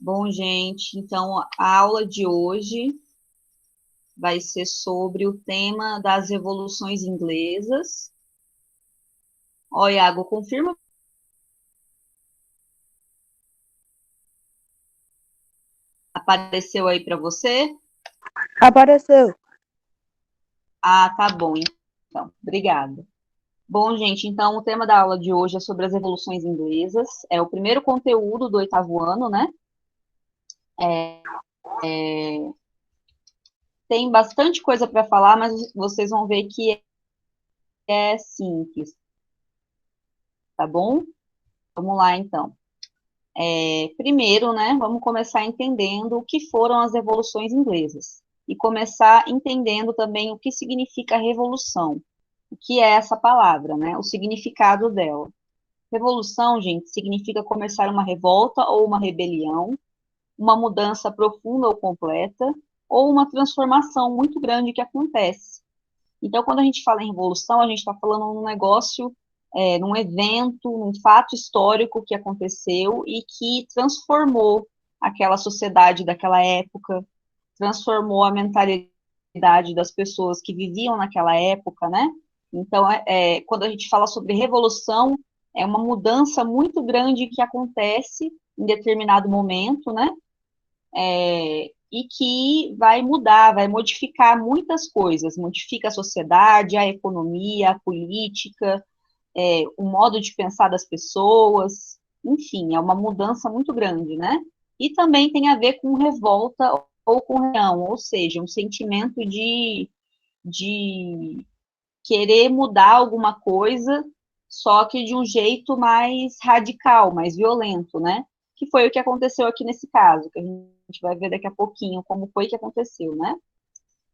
Bom, gente, então a aula de hoje vai ser sobre o tema das revoluções inglesas. Ó, Iago, confirma. Apareceu aí para você? Apareceu. Ah, tá bom, então. Obrigada. Bom, gente, então o tema da aula de hoje é sobre as revoluções inglesas. É o primeiro conteúdo do oitavo ano, né? Tem bastante coisa para falar, mas vocês vão ver que é simples, tá bom? Vamos lá, então. Primeiro, né, vamos começar entendendo o que foram as revoluções inglesas e começar entendendo também o que significa revolução, o que é essa palavra, né, o significado dela. Revolução, gente, significa começar uma revolta ou uma rebelião, uma mudança profunda ou completa, ou uma transformação muito grande que acontece. Então, quando a gente fala em revolução, a gente está falando num negócio, num evento, num fato histórico que aconteceu e que transformou aquela sociedade daquela época, transformou a mentalidade das pessoas que viviam naquela época, né? Então, quando a gente fala sobre revolução, é uma mudança muito grande que acontece em determinado momento, né? E que vai mudar, vai modificar muitas coisas, modifica a sociedade, a economia, a política, o modo de pensar das pessoas, enfim, é uma mudança muito grande, né? E também tem a ver com revolta ou com reão, ou seja, um sentimento de querer mudar alguma coisa, só que de um jeito mais radical, mais violento, né? Que foi o que aconteceu aqui nesse caso, que a gente vai ver daqui a pouquinho como foi que aconteceu, né?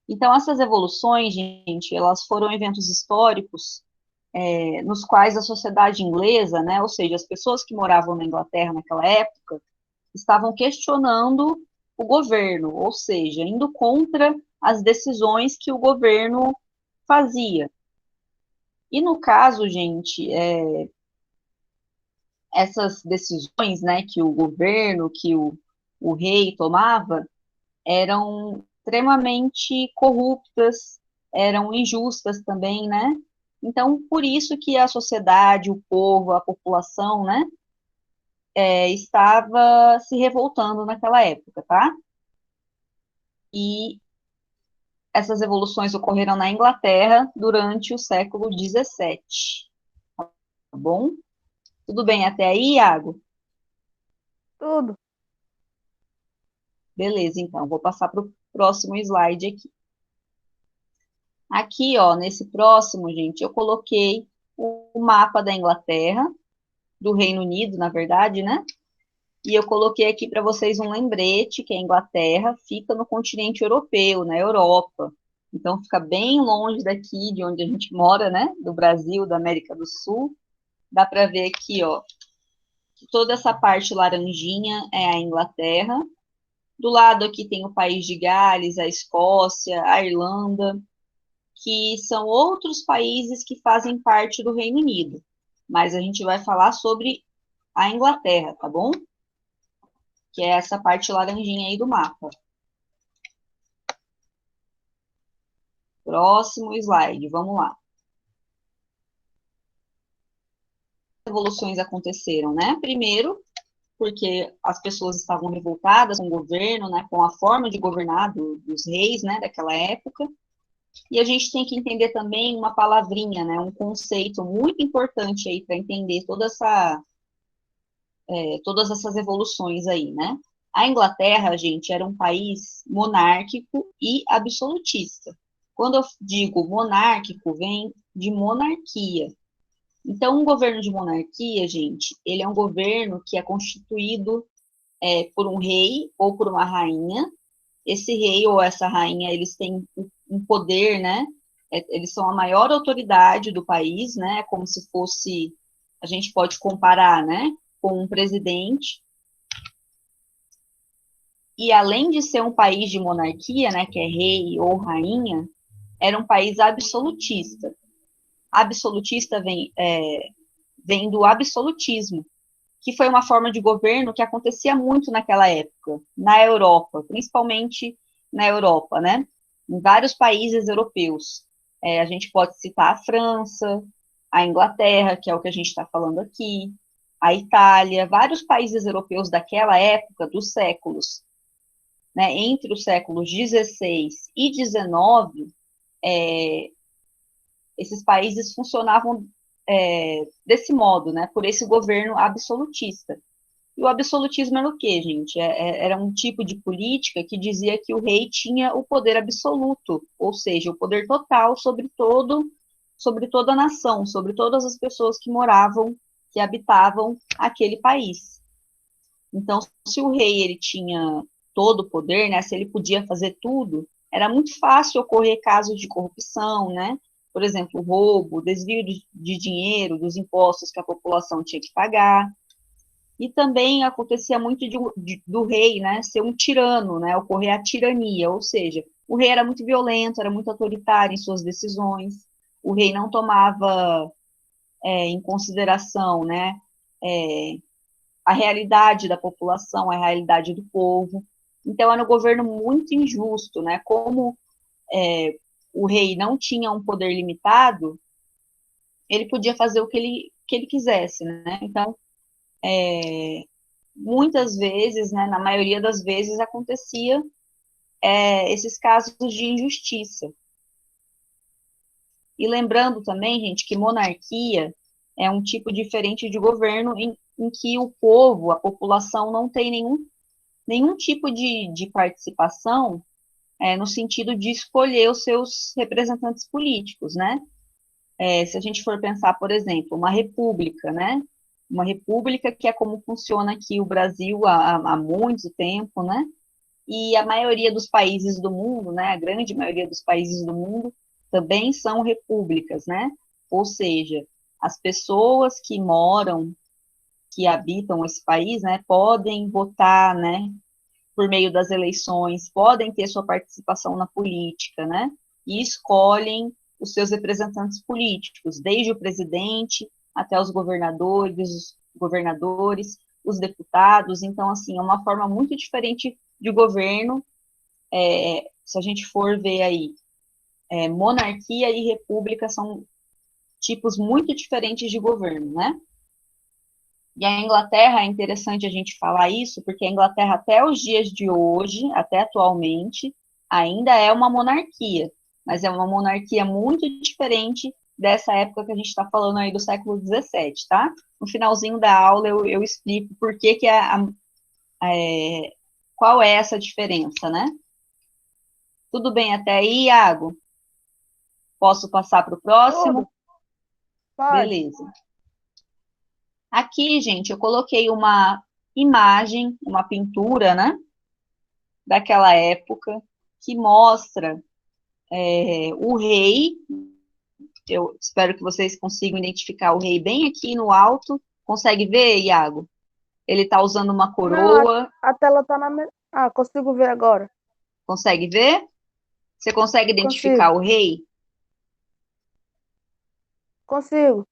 Então, essas evoluções, gente, elas foram eventos históricos nos quais a sociedade inglesa, né, ou seja, as pessoas que moravam na Inglaterra naquela época, estavam questionando o governo, ou seja, indo contra as decisões que o governo fazia. E no caso, gente, essas decisões, né, que o governo, que o rei tomava, eram extremamente corruptas, eram injustas também, né? Então, por isso que a sociedade, o povo, a população, né, estava se revoltando naquela época, tá? E essas revoluções ocorreram na Inglaterra durante o século XVII, tá bom? Tudo bem até aí, Iago? Tudo. Beleza, então, vou passar para o próximo slide aqui. Aqui, ó, nesse próximo, gente, eu coloquei o mapa da Inglaterra, do Reino Unido, na verdade, né? E eu coloquei aqui para vocês um lembrete que a Inglaterra fica no continente europeu, na Europa. Então fica bem longe daqui de onde a gente mora, né? Do Brasil, da América do Sul. Dá para ver aqui, ó, que toda essa parte laranjinha é a Inglaterra. Do lado aqui tem o país de Gales, a Escócia, a Irlanda, que são outros países que fazem parte do Reino Unido. Mas a gente vai falar sobre a Inglaterra, tá bom? Que é essa parte laranjinha aí do mapa. Próximo slide, vamos lá. Revoluções aconteceram, né? Primeiro, porque as pessoas estavam revoltadas com o governo, né, com a forma de governar dos reis, né, daquela época. E a gente tem que entender também uma palavrinha, né, um conceito muito importante aí para entender todas essas evoluções aí, né? A Inglaterra, gente, era um país monárquico e absolutista. Quando eu digo monárquico, vem de monarquia. Então, um governo de monarquia, gente, ele é um governo que é constituído por um rei ou por uma rainha. Esse rei ou essa rainha, eles têm um poder, né? Eles são a maior autoridade do país, né? Como se fosse, a gente pode comparar, né? Com um presidente. E além de ser um país de monarquia, né? Que é rei ou rainha, era um país absolutista. Absolutista vem do absolutismo. que foi uma forma de governo que acontecia muito naquela época, na Europa, principalmente na Europa, né? Em vários países europeus. A gente pode citar a França, a Inglaterra, que é o que a gente está falando aqui, a Itália, vários países europeus daquela época, dos séculos, né, entre os séculos 16 e 19, esses países funcionavam desse modo, né, por esse governo absolutista. E o absolutismo era o quê, gente? Era um tipo de política que dizia que o rei tinha o poder absoluto, ou seja, o poder total sobre toda a nação, sobre todas as pessoas que moravam, que habitavam aquele país. Então, se o rei ele tinha todo o poder, né, se ele podia fazer tudo, era muito fácil ocorrer casos de corrupção, né? Por exemplo, roubo, desvio de dinheiro, dos impostos que a população tinha que pagar. E também acontecia muito do rei, né, ser um tirano, né, ocorrer a tirania, ou seja, o rei era muito violento, era muito autoritário em suas decisões, o rei não tomava em consideração, né, a realidade da população, a realidade do povo. Então era um governo muito injusto, né, como o rei não tinha um poder limitado, ele podia fazer o que ele quisesse, né, então muitas vezes, né, na maioria das vezes, acontecia esses casos de injustiça. E lembrando também, gente, que monarquia é um tipo diferente de governo em que o povo, a população, não tem nenhum tipo de participação no sentido de escolher os seus representantes políticos, né? Se a gente for pensar, por exemplo, uma república, né? Uma república que é como funciona aqui o Brasil há muito tempo, né? E a maioria dos países do mundo, né, a grande maioria dos países do mundo, também são repúblicas, né? Ou seja, as pessoas que moram, que habitam esse país, né, podem votar, né, por meio das eleições, podem ter sua participação na política, né? E escolhem os seus representantes políticos, desde o presidente até os governadores, os deputados. Então, assim, é uma forma muito diferente de governo. Se a gente for ver aí, monarquia e república são tipos muito diferentes de governo, né? E a Inglaterra, é interessante a gente falar isso, porque a Inglaterra, até os dias de hoje, até atualmente, ainda é uma monarquia, mas é uma monarquia muito diferente dessa época que a gente está falando aí do século XVII, tá? No finalzinho da aula eu explico por que qual é essa diferença, né? Tudo bem até aí, Iago? Posso passar para o próximo? Tudo. Pode. Beleza. Aqui, gente, eu coloquei uma imagem, uma pintura, né, daquela época, que mostra o rei. Eu espero que vocês consigam identificar o rei bem aqui no alto. Consegue ver, Iago? Ele está usando uma Não, coroa. a tela tá na. Ah, consigo ver agora. Consegue ver? Você consegue identificar Consigo. o rei? Consigo.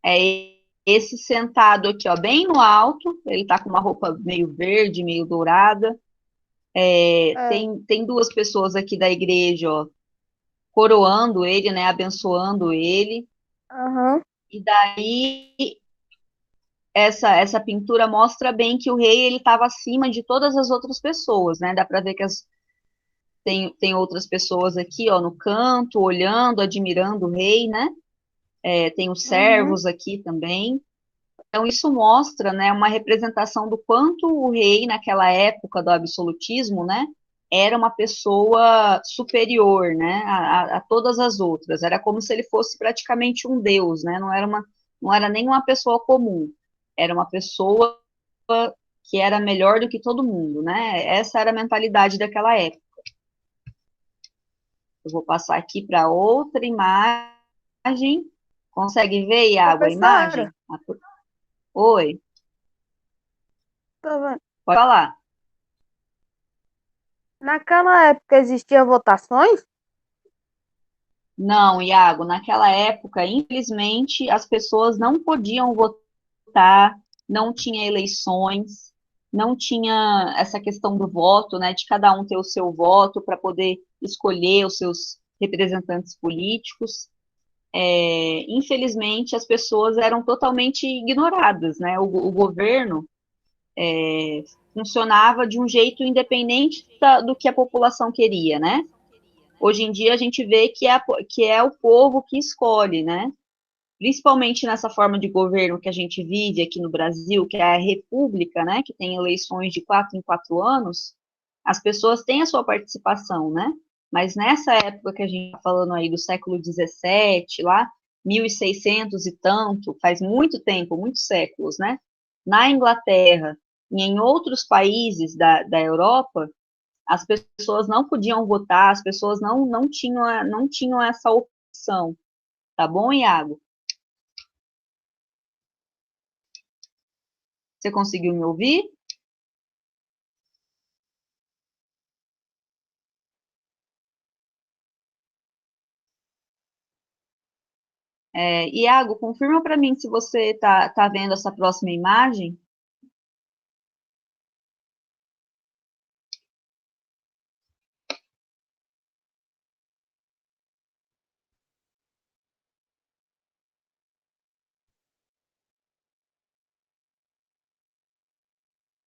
É esse sentado aqui, ó, bem no alto. Ele está com uma roupa meio verde, meio dourada. É. Tem duas pessoas aqui da igreja, ó, coroando ele, né, abençoando ele. Aham. E daí essa pintura mostra bem que o rei ele estava acima de todas as outras pessoas, né? Dá para ver que tem outras pessoas aqui, ó, no canto, olhando, admirando o rei, né? Tem os Uhum. servos aqui também. Então isso mostra, né, uma representação do quanto o rei naquela época do absolutismo, né, era uma pessoa superior, né, a todas as outras. Era como se ele fosse praticamente um deus, né? Não era nem uma pessoa comum. Era uma pessoa que era melhor do que todo mundo, né? Essa era a mentalidade daquela época. Eu vou passar aqui para outra imagem. Consegue ver, Iago, a Professora, imagem? Oi, tá vendo? pode falar. Naquela época existia votações? Não, Iago, naquela época, infelizmente, as pessoas não podiam votar, não tinha eleições, não tinha essa questão do voto, né, de cada um ter o seu voto para poder escolher os seus representantes políticos. Infelizmente, as pessoas eram totalmente ignoradas, né? O governo funcionava de um jeito independente do que a população queria, né? Hoje em dia a gente vê que é o povo que escolhe, né? Principalmente nessa forma de governo que a gente vive aqui no Brasil, que é a república, né? Que tem eleições de 4 em 4 anos, as pessoas têm a sua participação, né? Mas nessa época que a gente está falando aí do século XVII, lá, 1600 e tanto, faz muito tempo, muitos séculos, né? Na Inglaterra e em outros países da Europa, as pessoas não podiam votar, as pessoas não tinham essa opção, tá bom, Iago? Você conseguiu me ouvir? Iago, confirma para mim se você tá vendo essa próxima imagem.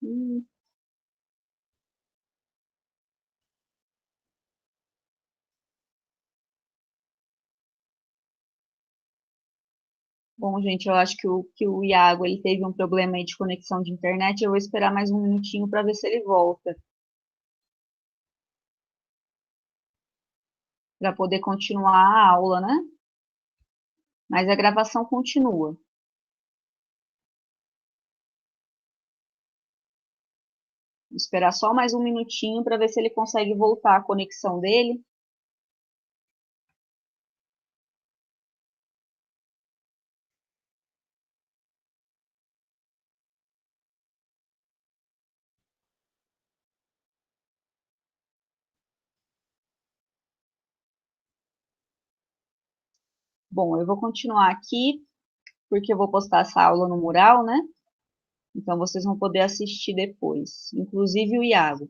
Hum, Bom, gente, eu acho que o Iago ele teve um problema aí de conexão de internet. Eu vou esperar mais um minutinho para ver se ele volta, para poder continuar a aula, né? Mas a gravação continua. Vou esperar só mais um minutinho para ver se ele consegue voltar a conexão dele. Bom, eu vou continuar aqui, porque eu vou postar essa aula no mural, né? Então vocês vão poder assistir depois, inclusive o Iago.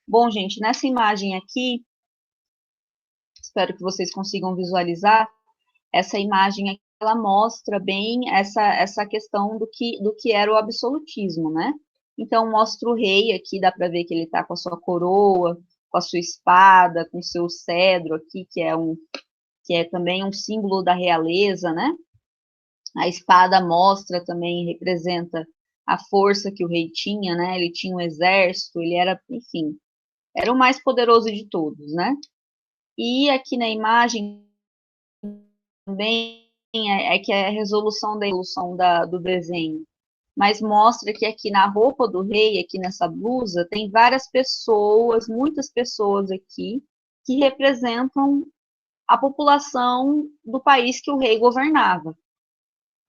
Bom, gente, nessa imagem aqui, espero que vocês consigam visualizar, essa imagem aqui, ela mostra bem essa questão do que era o absolutismo, né? Então, mostra o rei aqui, dá para ver que ele está com a sua coroa, com a sua espada, com o seu cedro aqui, que é também um símbolo da realeza, né? A espada mostra também, representa a força que o rei tinha, né? Ele tinha um exército, ele era, enfim, era o mais poderoso de todos, né? E aqui na imagem também que é a resolução da ilusão do desenho, mas mostra que aqui na roupa do rei, aqui nessa blusa, tem várias pessoas, muitas pessoas aqui, que representam a população do país que o rei governava.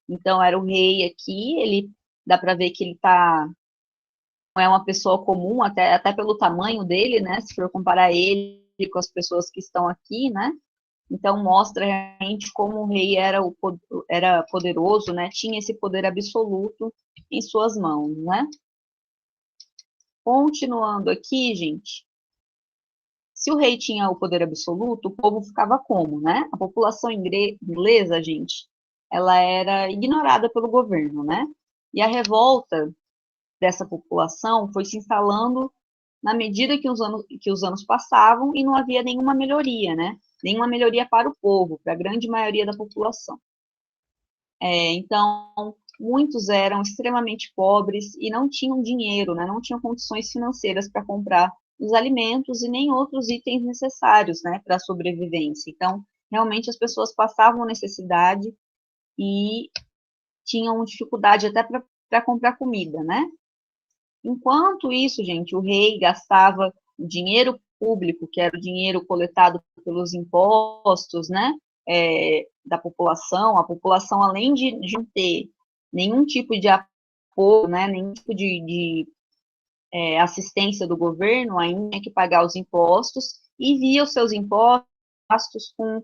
Então, era o rei aqui, ele dá para ver que ele não é uma pessoa comum, até pelo tamanho dele, né? Se for comparar ele com as pessoas que estão aqui, né? Então, mostra realmente como o rei era poderoso, né? Tinha esse poder absoluto em suas mãos, né? Continuando aqui, gente, se o rei tinha o poder absoluto, o povo ficava como, né? A população inglesa, gente, ela era ignorada pelo governo, né? E a revolta dessa população foi se instalando na medida que os anos passavam e não havia nenhuma melhoria, né? Nenhuma melhoria para o povo, para a grande maioria da população. Então, muitos eram extremamente pobres e não tinham dinheiro, né? Não tinham condições financeiras para comprar os alimentos e nem outros itens necessários, né, para a sobrevivência. Então, realmente as pessoas passavam necessidade e tinham dificuldade até para comprar comida, né? Enquanto isso, gente, o rei gastava o dinheiro público, que era o dinheiro coletado pelos impostos, né, da população, a população, além de não ter nenhum tipo de apoio, né, nenhum tipo de assistência do governo, ainda tinha que pagar os impostos e via os seus impostos com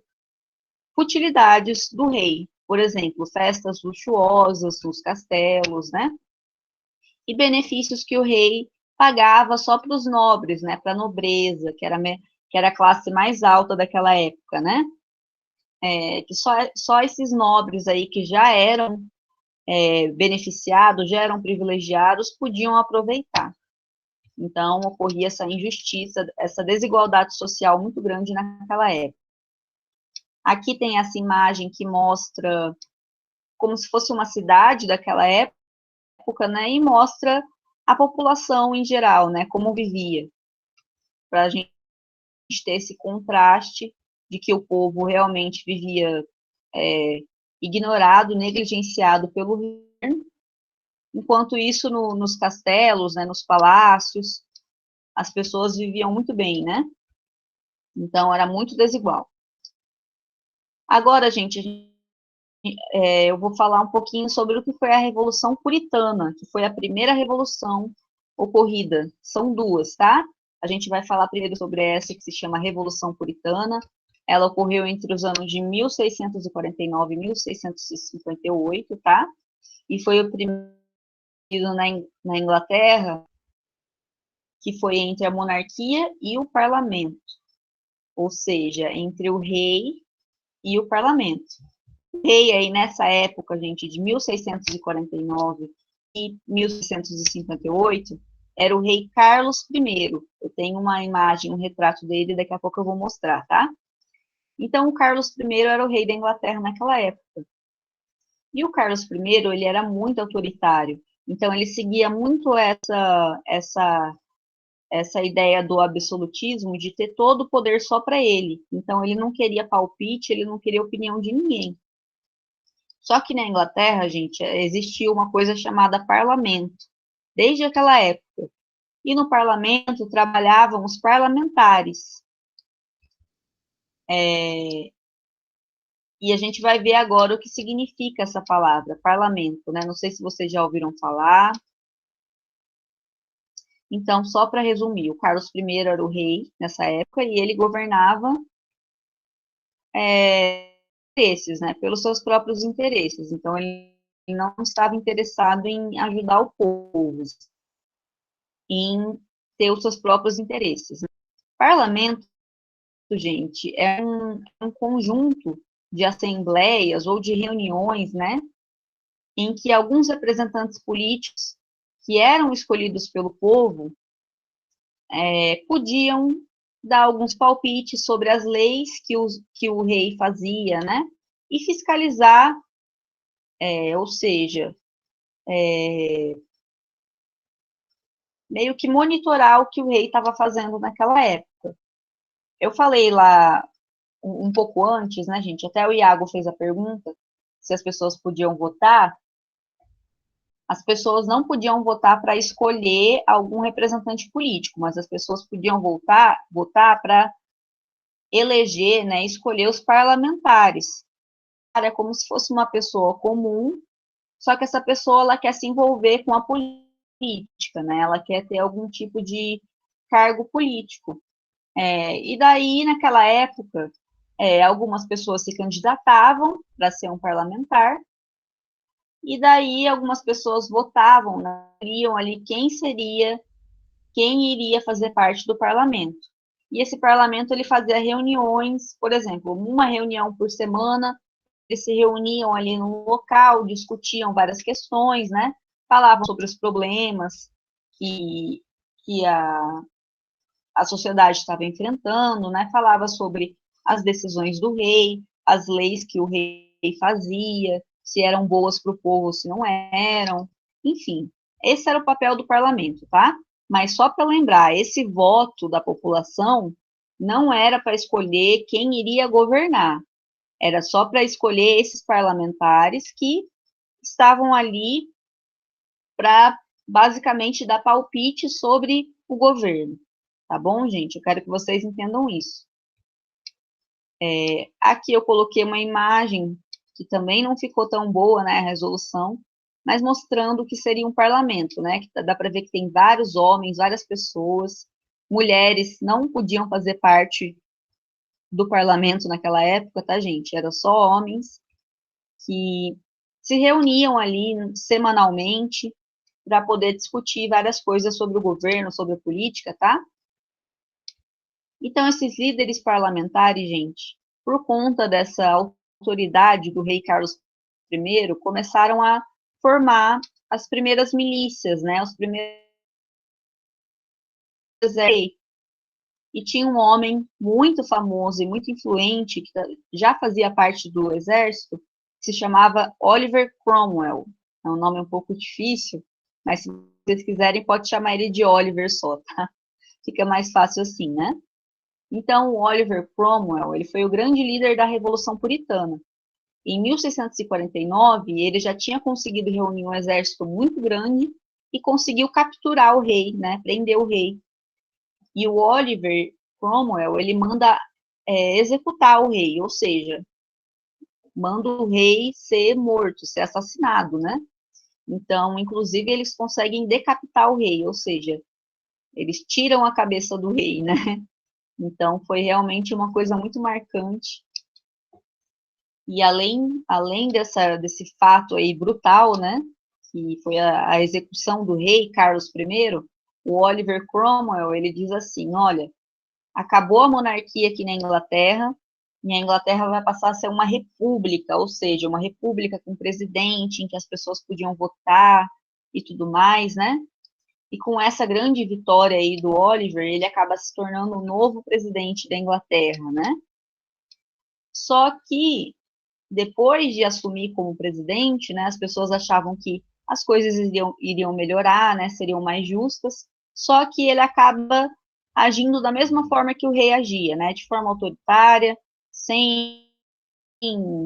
futilidades do rei. Por exemplo, festas luxuosas, os castelos, né? e benefícios que o rei pagava só para os nobres, né, para a nobreza, que era a classe mais alta daquela época, né? Que só esses nobres aí que já eram beneficiados, já eram privilegiados, podiam aproveitar. Então, ocorria essa injustiça, essa desigualdade social muito grande naquela época. Aqui tem essa imagem que mostra como se fosse uma cidade daquela época, né, e mostra a população em geral, né, como vivia, para a gente ter esse contraste de que o povo realmente vivia ignorado, negligenciado pelo governo, enquanto isso nos castelos, né, nos palácios, as pessoas viviam muito bem, né? Então era muito desigual. Agora, gente, eu vou falar um pouquinho sobre o que foi a Revolução Puritana, que foi a primeira revolução ocorrida. São duas, tá? A gente vai falar primeiro sobre essa que se chama Revolução Puritana. Ela ocorreu entre os anos de 1649 e 1658, tá? E foi o primeiro na Inglaterra, que foi entre a monarquia e o parlamento, ou seja, entre o rei e o parlamento. O rei aí nessa época, gente, de 1649 e 1658, era o rei Carlos I. Eu tenho uma imagem, um retrato dele, daqui a pouco eu vou mostrar, tá? Então, o Carlos I era o rei da Inglaterra naquela época. E o Carlos I, ele era muito autoritário. Então, ele seguia muito essa ideia do absolutismo, de ter todo o poder só para ele. Então, ele não queria palpite, ele não queria opinião de ninguém. Só que na Inglaterra, gente, existia uma coisa chamada parlamento, desde aquela época. E no parlamento trabalhavam os parlamentares. E a gente vai ver agora o que significa essa palavra, parlamento, né? Não sei se vocês já ouviram falar. Então, só para resumir, o Carlos I era o rei nessa época e ele governava interesses, né? Pelos seus próprios interesses. Então, ele não estava interessado em ajudar o povo, em ter os seus próprios interesses. Parlamento, gente, é um conjunto de assembleias ou de reuniões, né, em que alguns representantes políticos que eram escolhidos pelo povo podiam dar alguns palpites sobre as leis que o rei fazia, né, e fiscalizar, ou seja, meio que monitorar o que o rei estava fazendo naquela época. Eu falei lá um pouco antes, né, gente? Até o Iago fez a pergunta se as pessoas podiam votar. As pessoas não podiam votar para escolher algum representante político, mas as pessoas podiam votar para eleger, né, escolher os parlamentares. É como se fosse uma pessoa comum, só que essa pessoa ela quer se envolver com a política, né? Ela quer ter algum tipo de cargo político. E daí, naquela época, algumas pessoas se candidatavam para ser um parlamentar, e daí algumas pessoas votavam, né, iam ali quem iria fazer parte do parlamento. E esse parlamento ele fazia reuniões, por exemplo, uma reunião por semana, eles se reuniam ali no local, discutiam várias questões, né? Falavam sobre os problemas que a sociedade estava enfrentando, né? Falava sobre as decisões do rei, as leis que o rei fazia, se eram boas para o povo, se não eram, enfim. Esse era o papel do parlamento, tá? Mas só para lembrar, esse voto da população não era para escolher quem iria governar, era só para escolher esses parlamentares que estavam ali para basicamente dar palpite sobre o governo. Tá bom, gente? Eu quero que vocês entendam isso. Aqui eu coloquei uma imagem que também não ficou tão boa, né, a resolução, mas mostrando o que seria um parlamento, né? Que dá para ver que tem vários homens, várias pessoas, mulheres não podiam fazer parte do parlamento naquela época, tá, gente? Era só homens que se reuniam ali semanalmente para poder discutir várias coisas sobre o governo, sobre a política, tá? Então, esses líderes parlamentares, gente, por conta dessa autoridade do rei Carlos I, começaram a formar as primeiras milícias, né? Os primeiros exércitos. E tinha um homem muito famoso e muito influente, que já fazia parte do exército, que se chamava Oliver Cromwell. É um nome um pouco difícil, mas se vocês quiserem, pode chamar ele de Oliver só, tá? Fica mais fácil assim, né? Então, o Oliver Cromwell, ele foi o grande líder da Revolução Puritana. Em 1649, ele já tinha conseguido reunir um exército muito grande e conseguiu capturar o rei, né? Prender o rei. E o Oliver Cromwell, ele manda executar o rei, ou seja, manda o rei ser morto, ser assassinado, né? Então, inclusive, eles conseguem decapitar o rei, ou seja, eles tiram a cabeça do rei, né? Então, foi realmente uma coisa muito marcante. E além desse fato aí brutal, né? Que foi a execução do rei Carlos I, o Oliver Cromwell, ele diz assim, olha, acabou a monarquia aqui na Inglaterra, e a Inglaterra vai passar a ser uma república, ou seja, uma república com presidente, em que as pessoas podiam votar e tudo mais, né? E com essa grande vitória aí do Oliver, ele acaba se tornando o novo presidente da Inglaterra, né? Só que, depois de assumir como presidente, né, as pessoas achavam que as coisas iriam melhorar, né, seriam mais justas, só que ele acaba agindo da mesma forma que o rei agia, né, de forma autoritária, sem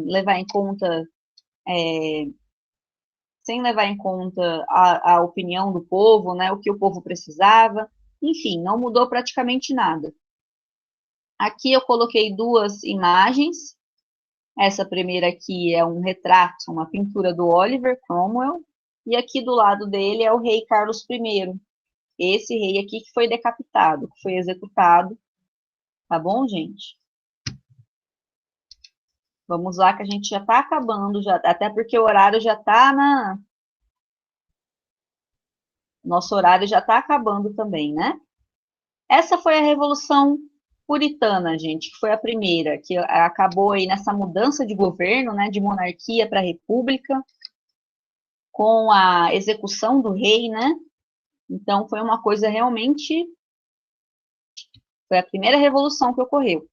levar em conta, sem levar em conta a opinião do povo, né, o que o povo precisava, enfim, não mudou praticamente nada. Aqui eu coloquei duas imagens. Essa primeira aqui é um retrato, uma pintura do Oliver Cromwell, e aqui do lado dele é o rei Carlos I. Esse rei aqui que foi decapitado, que foi executado. Tá bom, gente? Vamos lá que a gente já está acabando, já, até porque o horário já está na... Nosso horário já está acabando também, né? Essa foi a Revolução Puritana, gente, que foi a primeira, que acabou aí nessa mudança de governo, né, de monarquia para república, com a execução do rei, né? Então, foi uma coisa realmente... Foi a primeira revolução que ocorreu.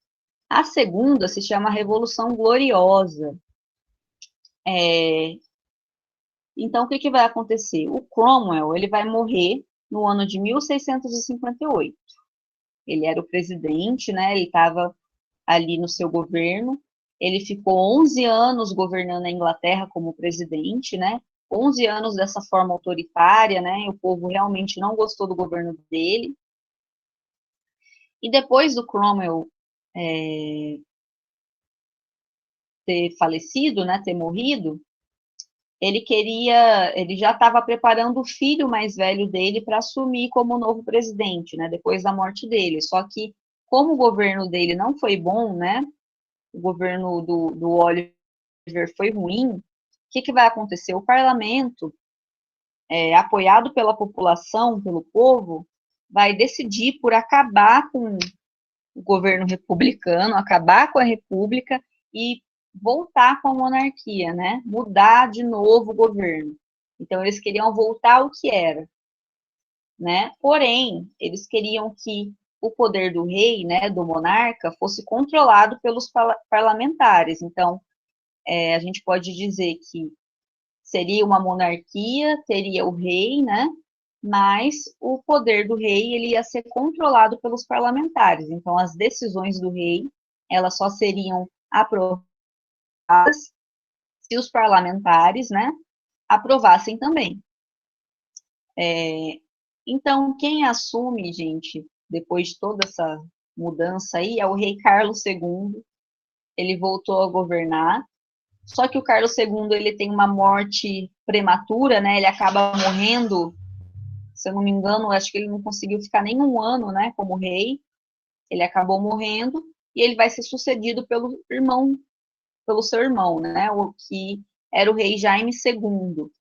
A segunda se chama Revolução Gloriosa. Então, o que vai acontecer? O Cromwell, ele vai morrer no ano de 1658. Ele era o presidente, né? Ele estava ali no seu governo. Ele ficou 11 anos governando a Inglaterra como presidente, né? 11 anos dessa forma autoritária, né? O povo realmente não gostou do governo dele. E depois do Cromwell ter falecido, né, ter morrido, ele já estava preparando o filho mais velho dele para assumir como novo presidente, né, depois da morte dele. Só que, como o governo dele não foi bom, né, o governo do Oliver foi ruim, o que vai acontecer? O parlamento, apoiado pela população, pelo povo, vai decidir por acabar com o governo republicano, acabar com a república e voltar com a monarquia, né? Mudar de novo o governo. Então, eles queriam voltar ao que era, né? Porém, eles queriam que o poder do rei, né, do monarca, fosse controlado pelos parlamentares. Então, a gente pode dizer que seria uma monarquia, teria o rei, né? Mas o poder do rei ele ia ser controlado pelos parlamentares. Então, as decisões do rei elas só seriam aprovadas se os parlamentares, né, aprovassem também. Então, quem assume, gente, depois de toda essa mudança aí, é o rei Carlos II. Ele voltou a governar. Só que o Carlos II ele tem uma morte prematura, né? Ele acaba morrendo, se eu não me engano, acho que ele não conseguiu ficar nem um ano, né, como rei. Ele acabou morrendo e ele vai ser sucedido pelo seu irmão, né, o que era o rei Jaime II.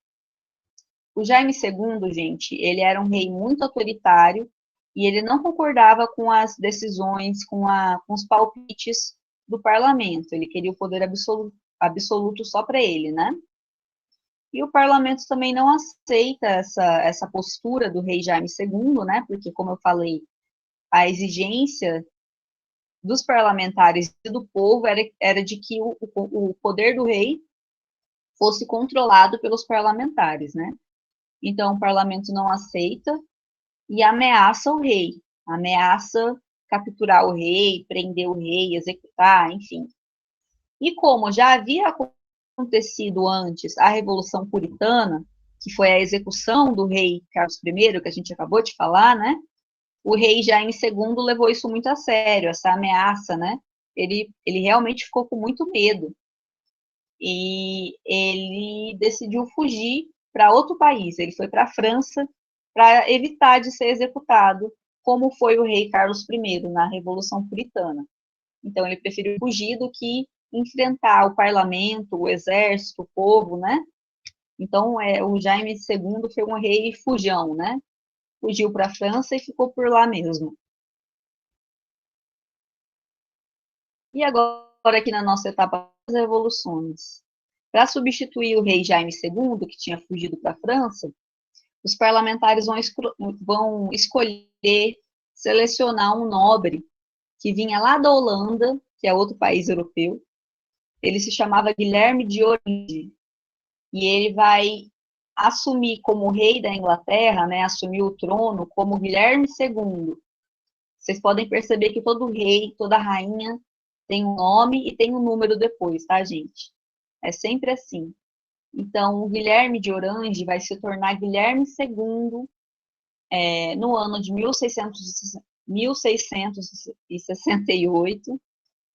O Jaime II, gente, ele era um rei muito autoritário e ele não concordava com as decisões, com os palpites do parlamento. Ele queria o poder absoluto só para ele, né? E o parlamento também não aceita essa postura do rei Jaime II, né? Porque, como eu falei, a exigência dos parlamentares e do povo era de que o poder do rei fosse controlado pelos parlamentares, né? Então, o parlamento não aceita e ameaça o rei, ameaça capturar o rei, prender o rei, executar, enfim. E como já havia acontecido antes a Revolução Puritana, que foi a execução do rei Carlos I, que a gente acabou de falar, né? O rei Jaime II levou isso muito a sério, essa ameaça, né? Ele realmente ficou com muito medo. E ele decidiu fugir para outro país. Ele foi para a França para evitar de ser executado, como foi o rei Carlos I na Revolução Puritana. Então, ele preferiu fugir do que enfrentar o parlamento, o exército, o povo, né? Então, o Jaime II foi um rei fujão, né? Fugiu para a França e ficou por lá mesmo. E agora, aqui na nossa etapa das revoluções, para substituir o rei Jaime II, que tinha fugido para a França, os parlamentares vão escolher, selecionar um nobre que vinha lá da Holanda, que é outro país europeu. Ele se chamava Guilherme de Orange, e ele vai assumir como rei da Inglaterra, né, assumir o trono como Guilherme II. Vocês podem perceber que todo rei, toda rainha tem um nome e tem um número depois, tá, gente? É sempre assim. Então, o Guilherme de Orange vai se tornar Guilherme II no ano de 1668,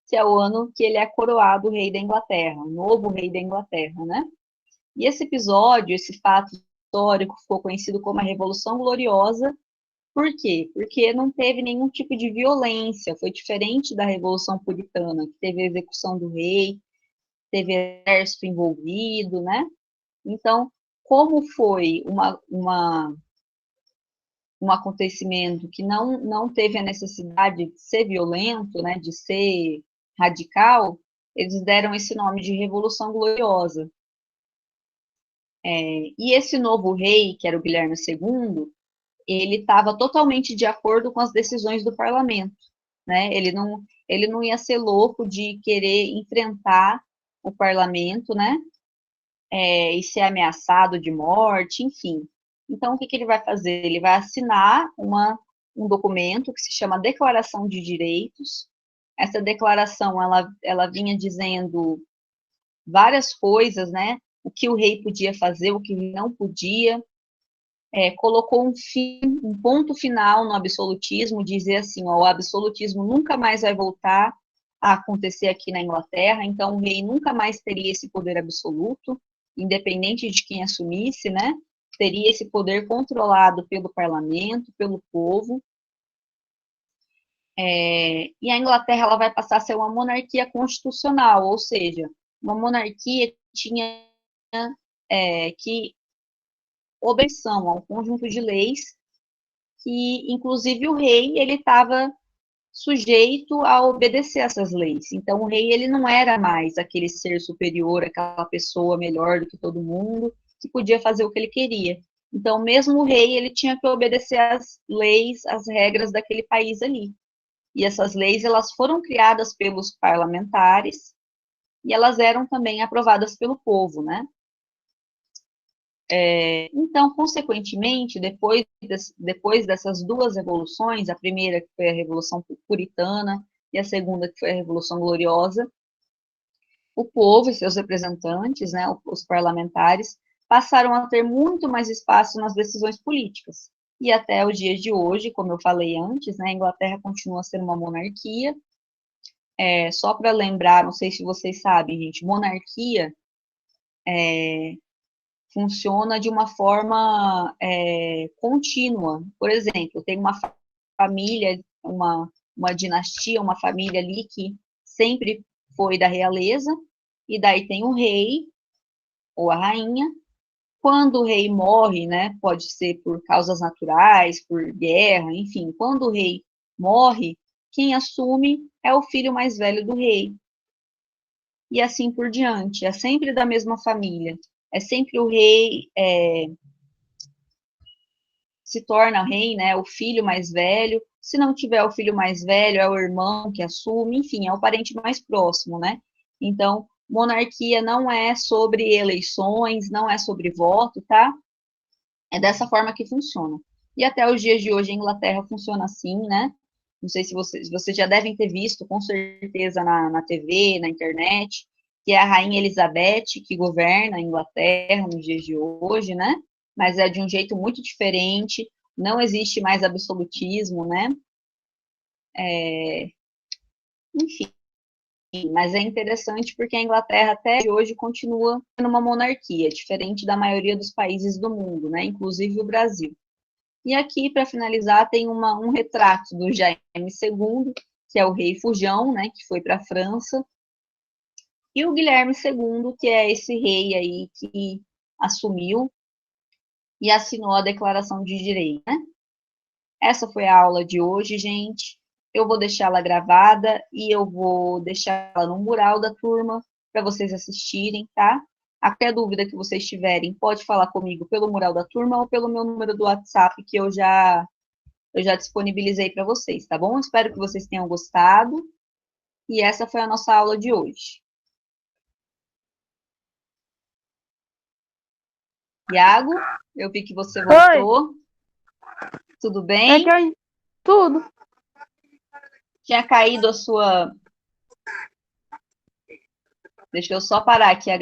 que é o ano que ele é coroado rei da Inglaterra, o novo rei da Inglaterra, né? E esse episódio, esse fato histórico, ficou conhecido como a Revolução Gloriosa. Por quê? Porque não teve nenhum tipo de violência, foi diferente da Revolução Puritana, que teve a execução do rei, teve exército envolvido, né? Então, como foi um acontecimento que não teve a necessidade de ser violento, né, de ser radical, eles deram esse nome de Revolução Gloriosa. E esse novo rei, que era o Guilherme II, ele estava totalmente de acordo com as decisões do parlamento, né? Ele não ia ser louco de querer enfrentar o parlamento, né? E ser ameaçado de morte, enfim. Então, o que ele vai fazer? Ele vai assinar um documento que se chama Declaração de Direitos. Essa declaração, ela vinha dizendo várias coisas, né? O que o rei podia fazer, o que não podia. Colocou um ponto final no absolutismo, dizer assim, ó, o absolutismo nunca mais vai voltar a acontecer aqui na Inglaterra, então o rei nunca mais teria esse poder absoluto, independente de quem assumisse, né? Teria esse poder controlado pelo parlamento, pelo povo. E a Inglaterra ela vai passar a ser uma monarquia constitucional, ou seja, uma monarquia que tinha que obedeção a um conjunto de leis que, inclusive, o rei ele estava sujeito a obedecer essas leis. Então, o rei ele não era mais aquele ser superior, aquela pessoa melhor do que todo mundo, que podia fazer o que ele queria. Então, mesmo o rei ele tinha que obedecer às leis, às regras daquele país ali. E essas leis elas foram criadas pelos parlamentares e elas eram também aprovadas pelo povo, né? Então, consequentemente, depois dessas duas revoluções, a primeira que foi a Revolução Puritana e a segunda que foi a Revolução Gloriosa, o povo e seus representantes, né, os parlamentares, passaram a ter muito mais espaço nas decisões políticas. E até os dias de hoje, como eu falei antes, né, a Inglaterra continua a ser uma monarquia. Só para lembrar, não sei se vocês sabem, gente, monarquia funciona de uma forma contínua. Por exemplo, tem uma família, uma dinastia, uma família ali que sempre foi da realeza, e daí tem o rei ou a rainha, Quando o rei morre, né, pode ser por causas naturais, por guerra, enfim, quando o rei morre, quem assume é o filho mais velho do rei. E assim por diante, é sempre da mesma família. É sempre o rei se torna rei, né, o filho mais velho. Se não tiver o filho mais velho, é o irmão que assume, enfim, é o parente mais próximo, né? Então, monarquia não é sobre eleições, não é sobre voto, tá? É dessa forma que funciona. E até os dias de hoje a Inglaterra funciona assim, né? Não sei se vocês já devem ter visto, com certeza, na TV, na internet, que é a Rainha Elizabeth que governa a Inglaterra nos dias de hoje, né? Mas é de um jeito muito diferente, não existe mais absolutismo, né? Enfim, mas é interessante porque a Inglaterra até hoje continua sendo uma monarquia, diferente da maioria dos países do mundo, né? Inclusive o Brasil. E aqui, para finalizar, tem um retrato do Jaime II, que é o rei Fujão, né, que foi para a França, e o Guilherme II, que é esse rei aí que assumiu e assinou a Declaração de Direito, né? Essa foi a aula de hoje, gente. Eu vou deixá-la gravada e eu vou deixá-la no mural da turma para vocês assistirem, tá? Qualquer dúvida que vocês tiverem, pode falar comigo pelo mural da turma ou pelo meu número do WhatsApp, que eu já disponibilizei para vocês, tá bom? Espero que vocês tenham gostado. E essa foi a nossa aula de hoje. Iago, eu vi que você Oi, voltou. Tudo é que bem? eu... Tudo. Tinha caído a sua. Deixa eu só parar aqui a